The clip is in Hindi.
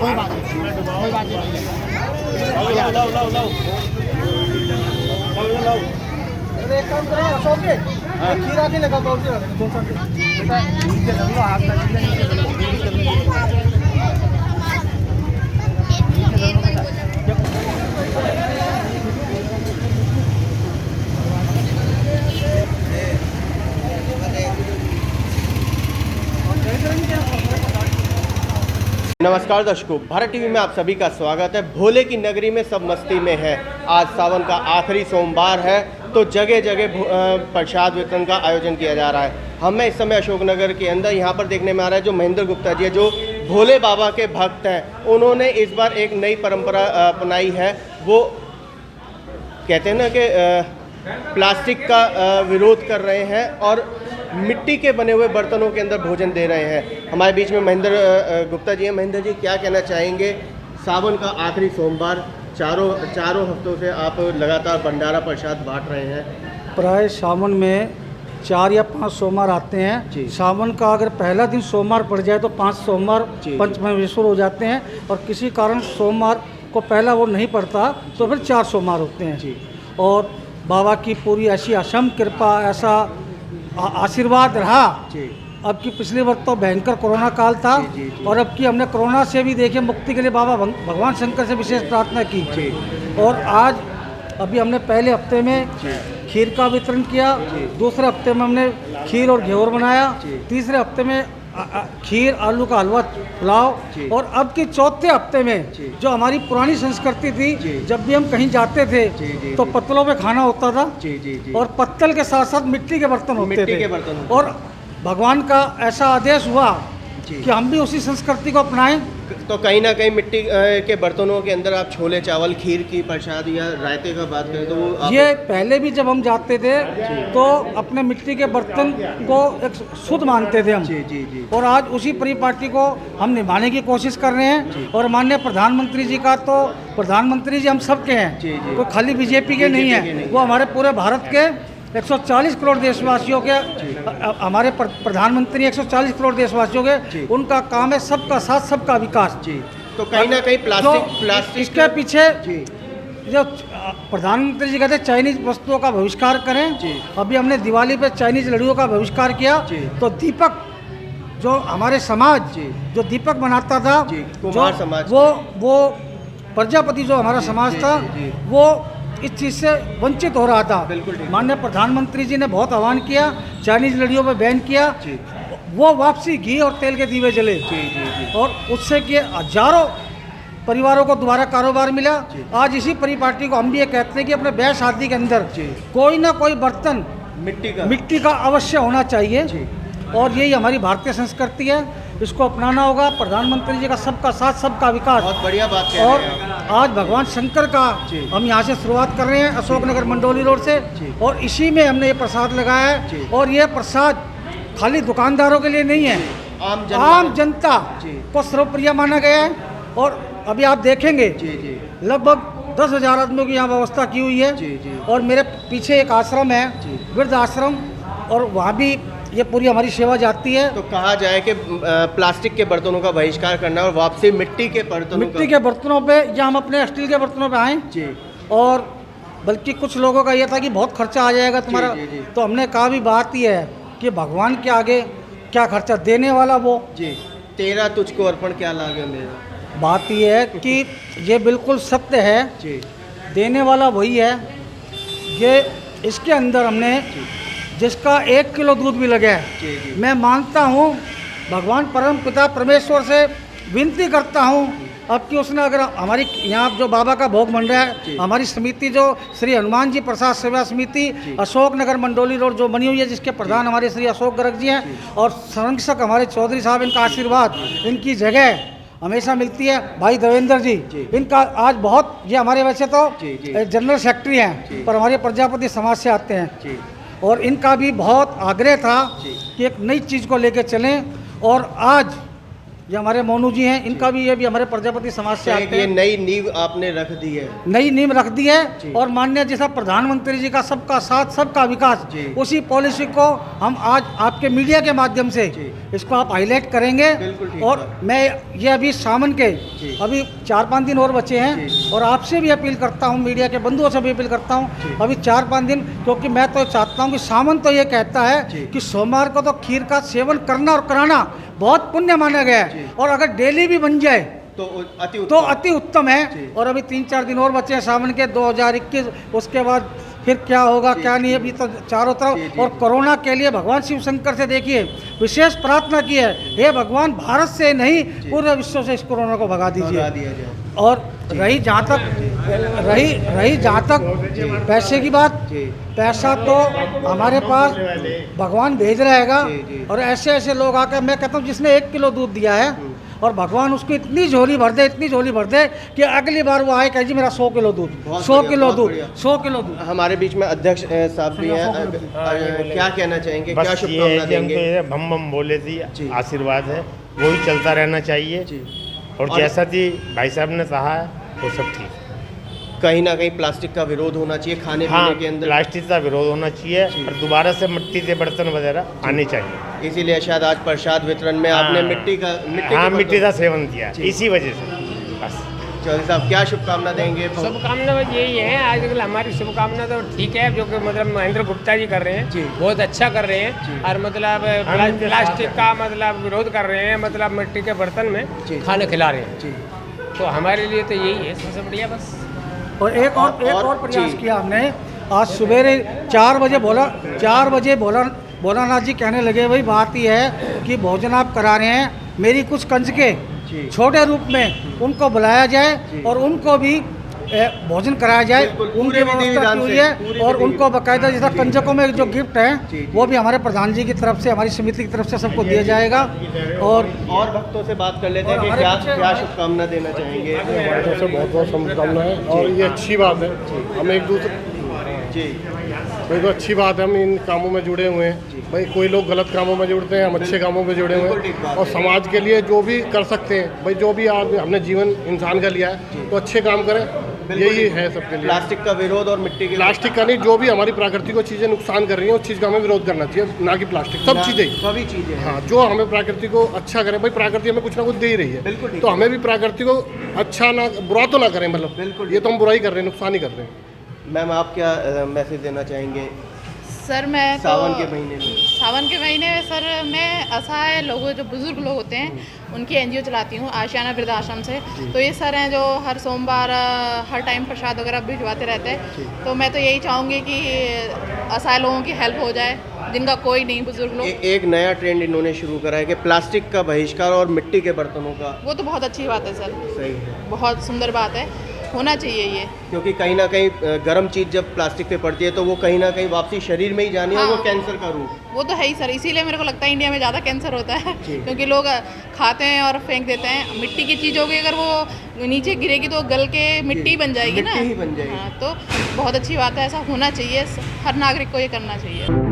कोई बात नहीं, कोई बात नहीं। एक काम करो अशोक के खीर आके लगा दो बेटा नीचे कर लो, हाथ लग नीचे कर लो। नमस्कार दर्शकों, भारत टीवी में आप सभी का स्वागत है। भोले की नगरी में सब मस्ती में है। आज सावन का आखिरी सोमवार है, तो जगह जगह प्रसाद वितरण का आयोजन किया जा रहा है। हमें इस समय अशोकनगर के अंदर यहाँ पर देखने में आ रहा है जो महेंद्र गुप्ता जी है, जो भोले बाबा के भक्त हैं। उन्होंने इस बार एक नई परंपरा अपनाई है। वो कहते हैं ना कि प्लास्टिक का विरोध कर रहे हैं और मिट्टी के बने हुए बर्तनों के अंदर भोजन दे रहे हैं। हमारे बीच में महेंद्र गुप्ता जी हैं। महेंद्र जी, क्या कहना चाहेंगे? सावन का आखिरी सोमवार, चारों हफ्तों से आप लगातार भंडारा प्रसाद बांट रहे हैं। प्राय सावन में 4 या 5 सोमवार आते हैं। सावन का अगर पहला दिन सोमवार पड़ जाए तो 5 सोमवार पंचमहेश्वर हो जाते हैं, और किसी कारण सोमवार को पहला वो नहीं पड़ता तो फिर 4 सोमवार होते हैं। और बाबा की पूरी ऐसी असम कृपा, ऐसा आशीर्वाद रहा। अब की पिछली बार तो भयंकर कोरोना काल था, और अब की हमने कोरोना से भी देखिए मुक्ति के लिए बाबा भगवान शंकर से विशेष प्रार्थना की। और आज अभी हमने पहले हफ्ते में खीर का वितरण किया, दूसरे हफ्ते में हमने खीर और घेवर बनाया, तीसरे हफ्ते में खीर, आलू का हलवा, पुलाव, और अब के चौथे हफ्ते में जो हमारी पुरानी संस्कृति थी, जब भी हम कहीं जाते थे तो पत्तलों पे खाना होता था, और पत्तल के साथ साथ मिट्टी के बर्तन होते थे। और भगवान का ऐसा आदेश हुआ कि हम भी उसी संस्कृति को अपनाएं। तो कहीं ना कहीं मिट्टी के बर्तनों के अंदर आप छोले चावल, खीर की प्रसाद या रायते का बात करें तो वो ये पहले भी जब हम जाते थे तो अपने मिट्टी के बर्तन को एक शुद्ध मानते थे हम। और आज उसी परिपाटी को हम निभाने की कोशिश कर रहे हैं। और माननीय प्रधानमंत्री जी का, तो प्रधानमंत्री जी हम सबके हैं, कोई खाली बीजेपी के नहीं है। वो हमारे पूरे भारत के 140 करोड़ देशवासियों के, हमारे प्रधानमंत्री 140 करोड़ देशवासियों के, उनका काम है सबका साथ सबका विकास। तो कहीं ना कहीं प्लास्टिक इसके पीछे जो प्रधानमंत्री जी कहते हैं चाइनीज वस्तुओं का बहिष्कार करें। अभी हमने दिवाली पे चाइनीज लड्डुओं का बहिष्कार किया। तो दीपक, जो हमारे समाज जो दीपक बनाता था, कुमार समाज, वो प्रजापति जो हमारा समाज था, वो इस चीज़ से वंचित हो रहा था। माननीय प्रधानमंत्री जी ने बहुत आह्वान किया, चाइनीज लड़ियों पे बैन किया, वो वापसी घी और तेल के दीवे जले, और उससे कि हजारों परिवारों को दोबारा कारोबार मिला। आज इसी परिपाटी को हम भी ये कहते हैं कि अपने ब्याह शादी के अंदर कोई ना कोई बर्तन मिट्टी का अवश्य होना चाहिए, और यही हमारी भारतीय संस्कृति है, इसको अपनाना होगा। प्रधानमंत्री जी का सबका साथ सबका विकास, बहुत बढ़िया बात है। और आज भगवान शंकर का हम यहाँ से शुरुआत कर रहे हैं, अशोकनगर मंडोली रोड से, और इसी में हमने ये प्रसाद लगाया है। और ये प्रसाद खाली दुकानदारों के लिए नहीं है, आम जनता को सर्वप्रिय माना गया है। और अभी आप देखेंगे लगभग 10,000 आदमियों की यहाँ व्यवस्था की हुई है। और मेरे पीछे एक आश्रम है, वृद्ध आश्रम, और वहाँ भी ये पूरी हमारी सेवा जाती है। तो कहा जाए कि प्लास्टिक के बर्तनों का बहिष्कार करना और वापसी मिट्टी के बर्तनों पे, या हम अपने स्टील के बर्तनों पे आए। और बल्कि कुछ लोगों का ये था कि बहुत खर्चा आ जाएगा तुम्हारा, तो हमने कहा भी बात ये है कि भगवान के आगे क्या खर्चा, देने वाला वो। तेरा तुझको अर्पण क्या लागे मेरा। बात ये है कि ये बिल्कुल सत्य है, देने वाला वही है। ये इसके अंदर हमने जिसका 1 किलो दूध भी लगे, मैं मानता हूँ, भगवान परम पिता परमेश्वर से विनती करता हूँ अब कि उसने अगर हमारी यहाँ जो बाबा का भोग बन रहा है, हमारी समिति जो श्री हनुमान जी प्रसाद सेवा समिति अशोकनगर मंडोली रोड जो बनी हुई है, जिसके प्रधान हमारे श्री अशोक गर्ग जी हैं, और संरक्षक हमारे चौधरी साहब, इनका आशीर्वाद, इनकी जगह हमेशा मिलती है। भाई देवेंद्र जी, इनका आज बहुत, ये हमारे वैसे तो जनरल सेक्रेटरी हैं, पर हमारे प्रजापति समाज से आते हैं, और इनका भी बहुत आग्रह था कि एक नई चीज़ को लेकर चलें। और आज जो हमारे मोनू जी हैं, इनका भी, ये भी हमारे प्रजापति समाज से आते ये हैं। नई नींव आपने रख दी है। नई नींव रख दी है और माननीय जैसा प्रधानमंत्री जी का सबका साथ सबका विकास, उसी पॉलिसी को हम आज आपके मीडिया के माध्यम से इसको आप हाईलाइट करेंगे। बिल्कुल ठीक और मैं ये अभी सावन के अभी 4-5 दिन और बचे हैं और आपसे भी अपील करता हूँ, मीडिया के बंधुओं से भी अपील करता हूँ, अभी 4-5 दिन, क्योंकि मैं तो चाहता हूँ कि सावन तो ये कहता है कि सोमवार को तो खीर का सेवन करना और कराना बहुत पुण्य माना गया है, और अगर डेली भी बन जाए तो अति उत्तम है। और अभी 3-4 दिन और बचे हैं सावन के 2021, उसके बाद फिर क्या होगा क्या नहीं, अभी तो चारों तरफ। और कोरोना के लिए भगवान शिव शंकर से देखिए विशेष प्रार्थना की है, हे भगवान भारत से नहीं पूरे विश्व से इस कोरोना को भगा दीजिए। और रही जहाँ तक पैसे की बात, पैसा तो हमारे पास भगवान भेज रहेगा। और ऐसे ऐसे लोग आकर, मैं कहता हूँ जिसने 1 किलो दूध दिया है और भगवान उसको इतनी झोली भर दे कि अगली बार वो आए कहे जी मेरा 100 किलो दूध, 100 किलो दूध, 100 किलो दूध। हमारे बीच में अध्यक्ष साहब भी हैं, क्या कहना चाहेंगे, क्या शुभकामना देंगे? भम भम बोले थी, आशीर्वाद है, वही चलता रहना चाहिए। और जैसा कि भाई साहब ने कहा है वो सब ठीक। कहीं ना कहीं प्लास्टिक का विरोध होना चाहिए खाने पीने के अंदर, प्लास्टिक का विरोध होना चाहिए और दोबारा से मिट्टी के बर्तन वगैरह आने चाहिए। इसीलिए शायद आज प्रसाद वितरण में आपने मिट्टी का सेवन किया, इसी वजह से। बस चौधरी साहब क्या शुभकामना देंगे? शुभकामना यही है, आजकल हमारी शुभकामना तो ठीक है, जो कि मतलब महेंद्र गुप्ता जी कर रहे हैं, बहुत अच्छा कर रहे हैं। और मतलब प्लास्टिक का मतलब विरोध कर रहे हैं, मतलब मिट्टी के बर्तन में खाना खिला रहे हैं, तो हमारे लिए तो यही है सबसे बढ़िया। बस और एक और प्रयास किया हमने, आज सवेरे 4 बजे भोलानाथ जी कहने लगे, भाई बात ये है कि भोजन आप करा रहे हैं, मेरी कुछ कंजके छोटे रूप में उनको बुलाया जाए और उनको भी भोजन कराया जाए, उनकी व्यवस्था की हुई है। और उनको बाकायदा जैसा कंजकों में जो गिफ्ट है वो भी हमारे प्रधान जी की तरफ से, हमारी समिति की तरफ से सबको दिया जाएगा। और भक्तों से बात कर लेते हैं कि क्या शुभकामना देना चाहेंगे? हमारे तरफ से बहुत बहुत शुभकामनाएं, और ये अच्छी बात है, हम एक दूसरे तो अच्छी बात है, हम इन कामों में जुड़े हुए हैं। भाई कोई लोग गलत कामों में जुड़ते हैं, हम अच्छे कामों में जुड़े हुए हैं, और समाज के लिए जो भी कर सकते हैं, भाई जो भी आज हमने जीवन इंसान का लिया है तो अच्छे काम करें, यही है सबके लिए। प्लास्टिक का विरोध और मिट्टी के, प्लास्टिक का नहीं, जो भी हमारी प्रकृति को चीज़ें नुकसान कर रही हैं उस चीज़ का हमें विरोध करना चाहिए, ना कि प्लास्टिक। सभी चीज़ें हाँ, जो हमें प्रकृति को अच्छा करें, भाई प्रकृति हमें कुछ ना कुछ दे ही रही है, तो हमें भी प्रकृति को अच्छा ना, बुरा तो ना करें, मतलब ये तो हम बुराई कर रहे हैं, नुकसान ही कर रहे हैं। मैम आप क्या मैसेज देना चाहेंगे? सर मैं सावन के महीने में सर मैं असहाय लोगों, जो बुजुर्ग लोग होते हैं, उनकी एनजीओ चलाती हूँ, आशियाना वृद्धाश्रम से। तो ये सर हैं जो हर सोमवार हर टाइम प्रसाद वगैरह भिजवाते रहते हैं। तो मैं तो यही चाहूँगी कि असहाय लोगों की हेल्प हो जाए, जिनका कोई नहीं, बुजुर्ग लोग। एक नया ट्रेंड इन्होंने शुरू करा है कि प्लास्टिक का बहिष्कार और मिट्टी के बर्तनों का। वो तो बहुत अच्छी बात है सर, सही है, बहुत सुंदर बात है, होना चाहिए ये। क्योंकि कहीं ना कहीं गर्म चीज़ जब प्लास्टिक पे पड़ती है तो वो कहीं ना कहीं वापसी शरीर में ही जानी है, वो कैंसर का रूप। वो तो है ही सर, इसीलिए मेरे को लगता है इंडिया में ज़्यादा कैंसर होता है, क्योंकि लोग खाते हैं और फेंक देते हैं। मिट्टी की चीज़ होगी, अगर वो नीचे गिरेगी तो गल के मिट्टी बन जाएगी ना, मिट्टी ही बन जाएगी। हाँ, तो बहुत अच्छी बात है, ऐसा होना चाहिए, हर नागरिक को ये करना चाहिए।